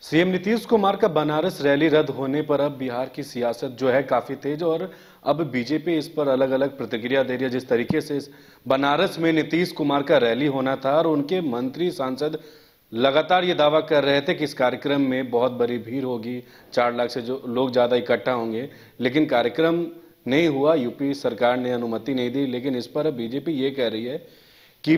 CM Nitish Kumar का Banaras rally रद्द होने पर अब बिहार की सियासत जो है काफी तेज और अब बीजेपी इस पर अलग अलग प्रतिक्रिया दे रही है। जिस तरीके से बनारस में नीतीश कुमार का रैली होना था और उनके मंत्री सांसद लगातार ये दावा कर रहे थे कि इस कार्यक्रम में बहुत बड़ी भीड़ होगी, 4 लाख से जो लोग ज्यादा इकट्ठा होंगे, लेकिन कार्यक्रम नहीं हुआ। यूपी सरकार ने अनुमति नहीं दी, लेकिन इस पर अब बीजेपी ये कह रही है कि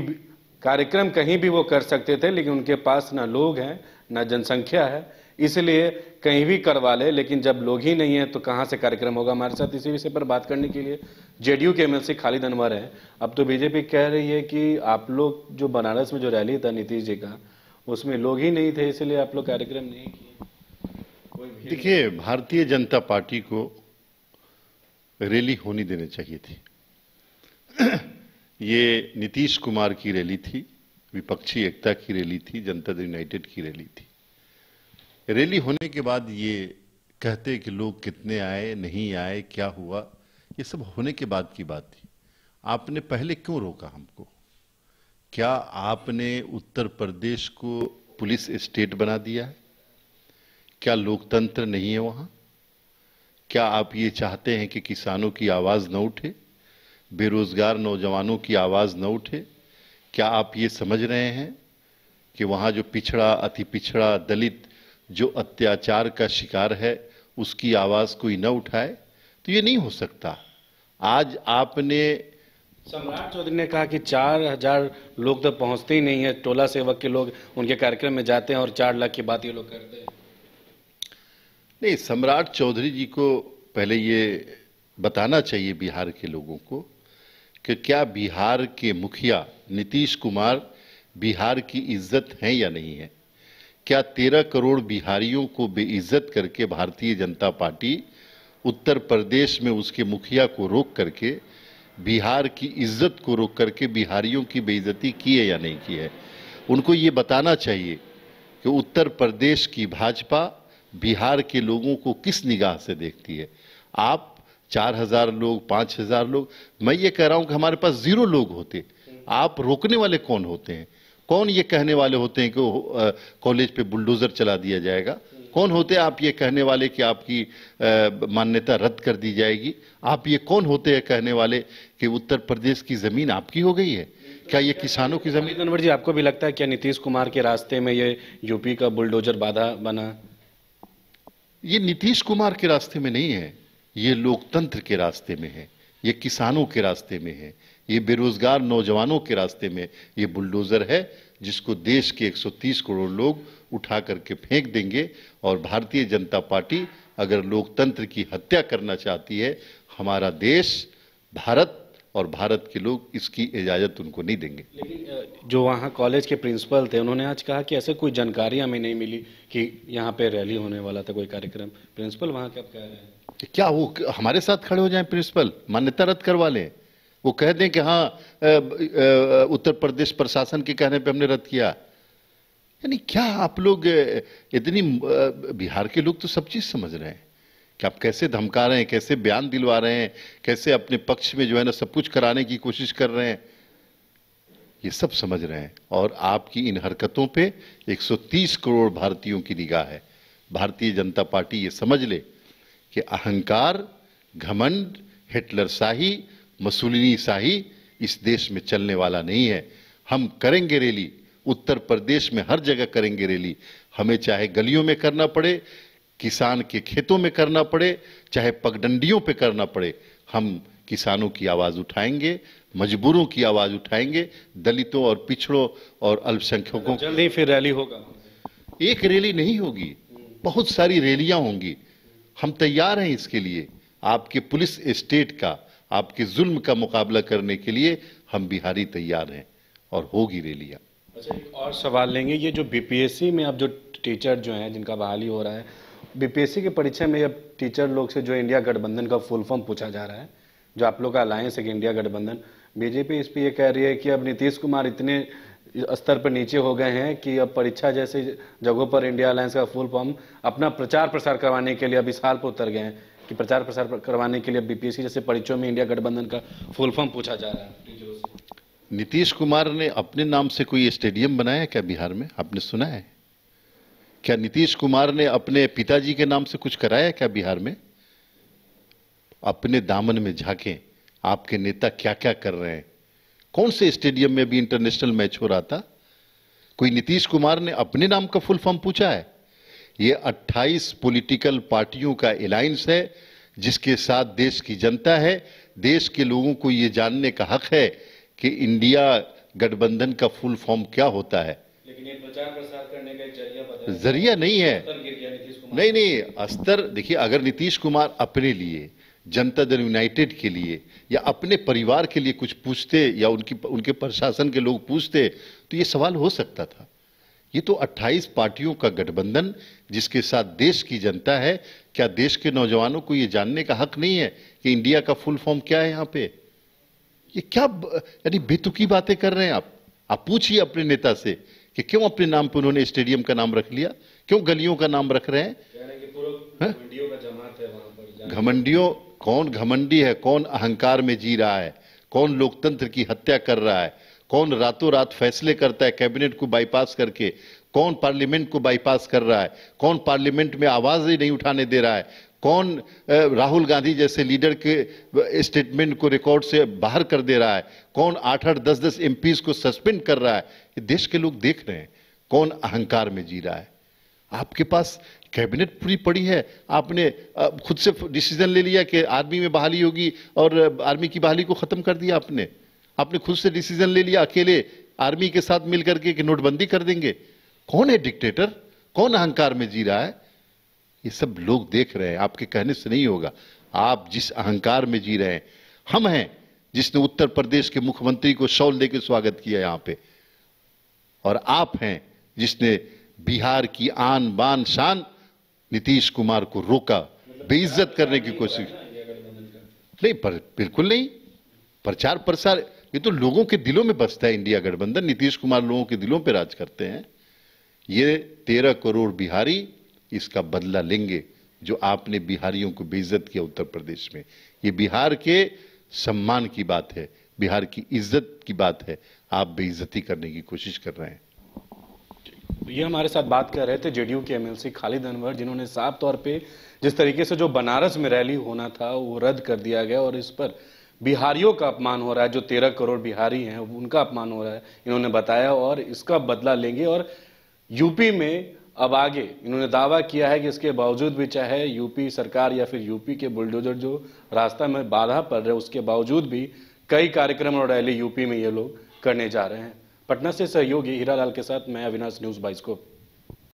कार्यक्रम कहीं भी वो कर सकते थे, लेकिन उनके पास ना लोग हैं ना जनसंख्या है, इसलिए कहीं भी करवा ले, लेकिन जब लोग ही नहीं है तो कहां से कार्यक्रम होगा। हमारे साथ इसी विषय पर बात करने के लिए जेडीयू के एमएलसी खालिद अनवर हैं। अब तो बीजेपी कह रही है कि आप लोग जो बनारस में जो रैली था नीतीश जी का, उसमें लोग ही नहीं थे, इसलिए आप लोग कार्यक्रम नहीं किए। देखिए, भारतीय जनता पार्टी को रैली होनी देनी चाहिए थी। ये नीतीश कुमार की रैली थी, विपक्षी एकता की रैली थी, जनता दल यूनाइटेड की रैली थी। रैली होने के बाद ये कहते कि लोग कितने आए, नहीं आए, क्या हुआ, ये सब होने के बाद की बात थी। आपने पहले क्यों रोका हमको? क्या आपने उत्तर प्रदेश को पुलिस स्टेट बना दिया है? क्या लोकतंत्र नहीं है वहां? क्या आप ये चाहते हैं कि किसानों की आवाज न उठे, बेरोजगार नौजवानों की आवाज न उठे? क्या आप ये समझ रहे हैं कि वहां जो पिछड़ा, अति पिछड़ा, दलित जो अत्याचार का शिकार है, उसकी आवाज कोई न उठाए? तो ये नहीं हो सकता। आज आपने सम्राट चौधरी ने कहा कि 4,000 लोग तो पहुंचते ही नहीं है, टोला सेवक के लोग उनके कार्यक्रम में जाते हैं और 4 लाख की बात ये लोग करते हैं। नहीं, सम्राट चौधरी जी को पहले ये बताना चाहिए बिहार के लोगों को कि क्या बिहार के मुखिया नीतीश कुमार बिहार की इज्जत हैं या नहीं है? क्या 13 करोड़ बिहारियों को बेइज्जत करके भारतीय जनता पार्टी उत्तर प्रदेश में उसके मुखिया को रोक करके, बिहार की इज्जत को रोक करके बिहारियों की बेइज्जती की है या नहीं की है? उनको ये बताना चाहिए कि उत्तर प्रदेश की भाजपा बिहार के लोगों को किस निगाह से देखती है। आप 4,000 लोग, 5,000 लोग, मैं ये कह रहा हूं कि हमारे पास 0 लोग होते, आप रोकने वाले कौन होते हैं? कौन ये कहने वाले होते हैं कि कॉलेज पे बुलडोजर चला दिया जाएगा? कौन होते हैं आप ये कहने वाले कि आपकी मान्यता रद्द कर दी जाएगी? आप ये कौन होते हैं कहने वाले कि उत्तर प्रदेश की जमीन आपकी हो गई है? क्या ये किसानों की जमीन? अनवर जी, आपको भी लगता है क्या नीतीश कुमार के रास्ते में ये यूपी का बुलडोजर बाधा बना? ये नीतीश कुमार के रास्ते में नहीं है, ये लोकतंत्र के रास्ते में है, ये किसानों के रास्ते में है, ये बेरोजगार नौजवानों के रास्ते में ये बुलडोजर है, जिसको देश के 130 करोड़ लोग उठा करके फेंक देंगे। और भारतीय जनता पार्टी अगर लोकतंत्र की हत्या करना चाहती है, हमारा देश भारत और भारत के लोग इसकी इजाजत उनको नहीं देंगे। लेकिन जो वहाँ कॉलेज के प्रिंसिपल थे, उन्होंने आज कहा कि ऐसे कोई जानकारी हमें नहीं मिली कि यहाँ पे रैली होने वाला था, कोई कार्यक्रम। प्रिंसिपल वहाँ कब कह रहे हैं? क्या वो हमारे साथ खड़े हो जाएं? प्रिंसिपल मान्यता रद्द करवा लें, वो कह दें कि हाँ उत्तर प्रदेश प्रशासन के कहने पे हमने रद्द किया? यानी क्या आप लोग इतनी बिहार के लोग तो सब चीज समझ रहे हैं कि आप कैसे धमका रहे हैं, कैसे बयान दिलवा रहे हैं, कैसे अपने पक्ष में जो है ना सब कुछ कराने की कोशिश कर रहे हैं, ये सब समझ रहे हैं। और आपकी इन हरकतों पे 130 करोड़ भारतीयों की निगाह है। भारतीय जनता पार्टी ये समझ ले कि अहंकार, घमंड, हिटलर शाही, मसूलिनी शाही इस देश में चलने वाला नहीं है। हम करेंगे रैली, उत्तर प्रदेश में हर जगह करेंगे रैली, हमें चाहे गलियों में करना पड़े, किसान के खेतों में करना पड़े, चाहे पगडंडियों पे करना पड़े, हम किसानों की आवाज उठाएंगे, मजबूरों की आवाज उठाएंगे, दलितों और पिछड़ों और अल्पसंख्यकों। जल्द ही फिर रैली होगा? एक रैली नहीं होगी, बहुत सारी रैलियां होंगी। हम तैयार हैं इसके लिए। आपके पुलिस स्टेट का, आपके जुल्म का मुकाबला करने के लिए हम बिहारी तैयार हैं और होगी रैलियां। अच्छा, एक और सवाल लेंगे। ये जो बीपीएससी में अब जो टीचर जो हैं जिनका बहाली हो रहा है, बीपीएससी की परीक्षा में अब टीचर लोग से जो इंडिया गठबंधन का फुल फॉर्म पूछा जा रहा है, जो आप लोग का अलायंस है कि इंडिया गठबंधन, बीजेपी इस पर यह कह रही है कि अब नीतीश कुमार इतने स्तर पर नीचे हो गए हैं कि अब परीक्षा जैसे जगहों पर इंडिया अलायंस का फुल फॉर्म अपना प्रचार प्रसार करवाने के लिए अब इस हाल पर उतर गए हैं कि प्रचार प्रसार करवाने के लिए बीपीएससी जैसे परीक्षाओं में इंडिया गठबंधन का फुल फॉर्म पूछा जा रहा है। नीतीश कुमार ने अपने नाम से कोई स्टेडियम बनाया है क्या बिहार में? आपने सुना है? क्या नीतीश कुमार ने अपने पिताजी के नाम से कुछ कराया क्या बिहार में? अपने दामन में झांकें, आपके नेता क्या क्या कर रहे हैं। कौन से स्टेडियम में भी इंटरनेशनल मैच हो रहा था? कोई नीतीश कुमार ने अपने नाम का फुल फॉर्म पूछा है? ये 28 पॉलिटिकल पार्टियों का अलायंस है जिसके साथ देश की जनता है। देश के लोगों को ये जानने का हक है कि इंडिया गठबंधन का फुल फॉर्म क्या होता है। लेकिन ये प्रचार प्रसार करने का एक जरिया जरिया नहीं है। नहीं नहीं, स्तर देखिए, अगर नीतीश कुमार अपने लिए, जनता दल यूनाइटेड के लिए या अपने परिवार के लिए कुछ पूछते या उनके प्रशासन के लोग पूछते तो ये सवाल हो सकता था। ये तो 28 पार्टियों का गठबंधन जिसके साथ देश की जनता है। क्या देश के नौजवानों को ये जानने का हक नहीं है कि इंडिया का फुल फॉर्म क्या है? यहां पे ये क्या यानी बेतुकी बातें कर रहे हैं आप पूछिए अपने नेता से कि क्यों अपने नाम पे उन्होंने स्टेडियम का नाम रख लिया, क्यों गलियों का नाम रख रहे हैं? घमंडियों, कौन घमंडी है? कौन अहंकार में जी रहा है? कौन लोकतंत्र की हत्या कर रहा है? कौन रातों रात फैसले करता है कैबिनेट को बाईपास करके? कौन पार्लियामेंट को बाईपास कर रहा है? कौन पार्लियामेंट में आवाज ही नहीं उठाने दे रहा है? कौन राहुल गांधी जैसे लीडर के स्टेटमेंट को रिकॉर्ड से बाहर कर दे रहा है? कौन 8-8 10-10 एमपीज को सस्पेंड कर रहा है? ये देश के लोग देख रहे हैं कौन अहंकार में जी रहा है। आपके पास कैबिनेट पूरी पड़ी है, आपने खुद से डिसीजन ले लिया कि आर्मी में बहाली होगी और आर्मी की बहाली को खत्म कर दिया। आपने खुद से डिसीजन ले लिया अकेले आर्मी के साथ मिलकर के कि नोटबंदी कर देंगे। कौन है डिक्टेटर? कौन अहंकार में जी रहा है? ये सब लोग देख रहे हैं, आपके कहने से नहीं होगा। आप जिस अहंकार में जी रहे हैं, हम हैं जिसने उत्तर प्रदेश के मुख्यमंत्री को शॉल देकर स्वागत किया यहां पे, और आप हैं जिसने बिहार की आन बान शान नीतीश कुमार को रोका, बेइज्जत करने की कोशिश। नहीं, बिल्कुल नहीं। प्रचार प्रसार ये तो लोगों के दिलों में बसता है इंडिया गठबंधन। नीतीश कुमार लोगों के दिलों पे राज करते हैं। ये 13 करोड़ बिहारी इसका बदला लेंगे जो आपने बिहारियों को बेइज्जत किया उत्तर प्रदेश में। ये बिहार के सम्मान की बात है, बिहार की इज्जत की बात है। आप बेइज्जती करने की कोशिश कर रहे हैं। ये हमारे साथ बात कर रहे थे जेडीयू के एमएलसी खालिद अनवर, जिन्होंने साफ तौर पे जिस तरीके से जो बनारस में रैली होना था वो रद्द कर दिया गया और इस पर बिहारियों का अपमान हो रहा है। जो 13 करोड़ बिहारी हैं उनका अपमान हो रहा है, इन्होंने बताया, और इसका बदला लेंगे। और यूपी में अब आगे इन्होंने दावा किया है कि इसके बावजूद भी, चाहे यूपी सरकार या फिर यूपी के बुलडोजर जो रास्ता में बाधा पड़ रहे, उसके बावजूद भी कई कार्यक्रम और रैली यूपी में ये लोग करने जा रहे हैं। पटना से सहयोगी हीरालाल के साथ मैं अविनाश, न्यूज़ 22 को।